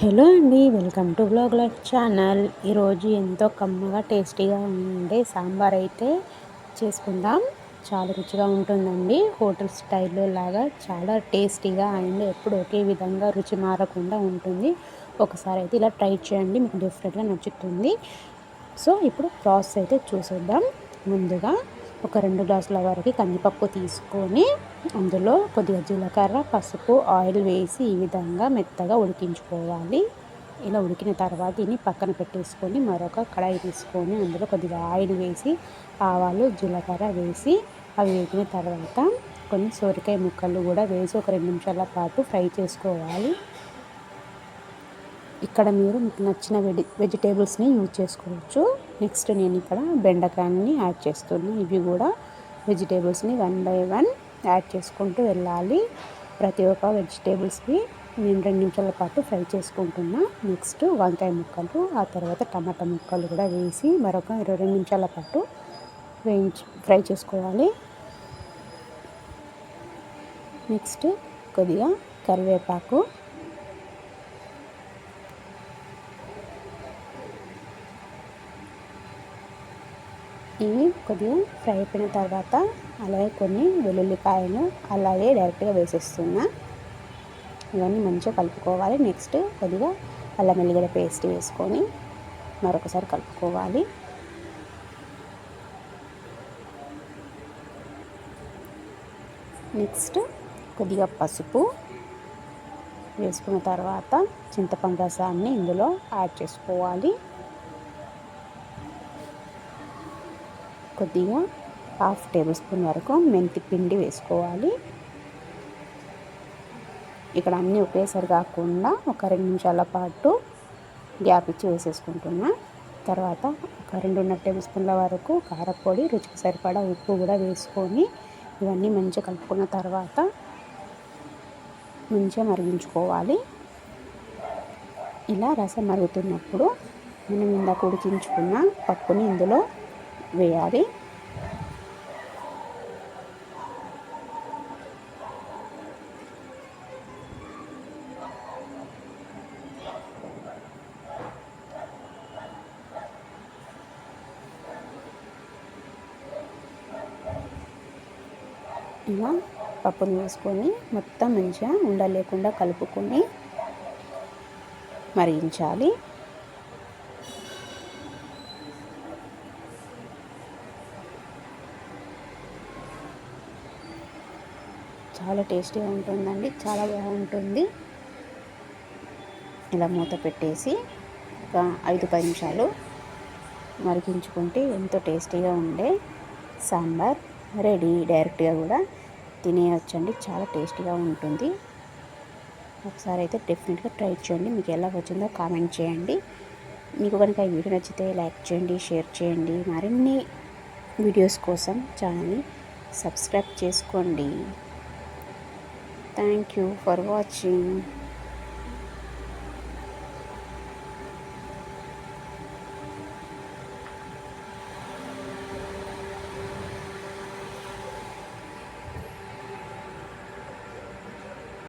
Hello అండి, welcome to blog life channel. ఈరోజు ఎంతో కమ్మగా టేస్టీగా ఉండే సాంబార్ అయితే చేసుకుందాం. చాలా రుచిగా ఉంటుందండి. హోటల్ స్టైల్లో లాగా చాలా టేస్టీగా అండ్ ఎప్పుడు ఒకే విధంగా రుచి మారకుండా ఉంటుంది. ఒకసారి అయితే ఇలా ట్రై చేయండి, మీకు డిఫరెంట్గా నచ్చుతుంది. సో ఇప్పుడు ప్రాసెస్ అయితే చూసేద్దాం. ముందుగా ఒక 2 గ్లాసుల వరకు కందిపప్పు తీసుకొని అందులో కొద్దిగా జీలకర్ర, పసుపు, ఆయిల్ వేసి ఈ విధంగా మెత్తగా ఉడికించుకోవాలి. ఇలా ఉడికిన తర్వాత దీన్ని పక్కన పెట్టేసుకొని మరొక కడాయి తీసుకొని అందులో కొద్దిగా ఆయిల్ వేసి ఆవాలు, జీలకర్ర వేసి అవి వేగిన తర్వాత కొన్ని సొరకాయ ముక్కలు కూడా వేసి ఒక 2 నిమిషాల పాటు ఫ్రై చేసుకోవాలి. ఇక్కడ మీరు మీకు నచ్చిన వెజిటేబుల్స్ని యూజ్ చేసుకోవచ్చు. నెక్స్ట్ నేను ఇక్కడ బెండకాయని యాడ్ చేస్తున్నాను. ఇవి కూడా వెజిటేబుల్స్ని 1 బై 1 యాడ్ చేసుకుంటూ వెళ్ళాలి. ప్రతి ఒక్క వెజిటేబుల్స్ని నేను 2 నిమిషాల పాటు ఫ్రై చేసుకుంటున్నా. నెక్స్ట్ వంకాయ ముక్కలు, ఆ తర్వాత టమాటా ముక్కలు కూడా వేసి మరొక 22 నిమిషాల పాటు ఫ్రై చేసుకోవాలి. నెక్స్ట్ కొద్దిగా కరివేపాకు, ఇవి కొద్దిగా ఫ్రై అయిపోయిన తర్వాత అలాగే కొన్ని వెల్లుల్లిపాయలు అలాగే డైరెక్ట్గా వేసేస్తున్నా. ఇవన్నీ మంచిగా కలుపుకోవాలి. నెక్స్ట్ కొద్దిగా అల్లం వెల్లిగడ్డ పేస్ట్ వేసుకొని మరొకసారి కలుపుకోవాలి. నెక్స్ట్ కొద్దిగా పసుపు వేసుకున్న తర్వాత చింతపండు రసాన్ని ఇందులో యాడ్ చేసుకోవాలి. కొద్దిగా 1/2 టేబుల్ స్పూన్ వరకు మెంతి పిండి వేసుకోవాలి. ఇక్కడ అన్నీ ఒకేసారి కాకుండా ఒక 2 నిమిషాల పాటు గ్యాప్ ఇచ్చి వేసేసుకుంటున్నా. తర్వాత ఒక 2.5 టేబుల్ స్పూన్ల వరకు కారపొడి, రుచికి సరిపడా ఉప్పు కూడా వేసుకొని ఇవన్నీ మంచిగా కలుపుకున్న తర్వాత మంచిగా మరిగించుకోవాలి. ఇలా రసం మరుగుతున్నప్పుడు మనం ఇందాక ఉడికించుకున్న పప్పుని ఇందులో వేయాలి. ఇలా పప్పుని వేసుకొని మొత్తం మంచిగా ఉండలేకుండా కలుపుకొని మరిగించాలి. చాలా టేస్టీగా ఉంటుందండి, చాలా బాగుంటుంది. ఇలా మూత పెట్టేసి ఒక 5-10 నిమిషాలు మరిగించుకుంటే ఎంతో టేస్టీగా ఉండే సాంబార్ రెడీ. డైరెక్ట్గా కూడా తినేయొచ్చండి, చాలా టేస్టీగా ఉంటుంది. ఒకసారి అయితే డెఫినెట్గా ట్రై చేయండి. మీకు ఎలా వచ్చిందో కామెంట్ చేయండి. మీకు కనుక ఈ వీడియో నచ్చితే లైక్ చేయండి, షేర్ చేయండి. మరిన్ని వీడియోస్ కోసం ఛానల్ని సబ్స్క్రైబ్ చేసుకోండి. Thank you for watching.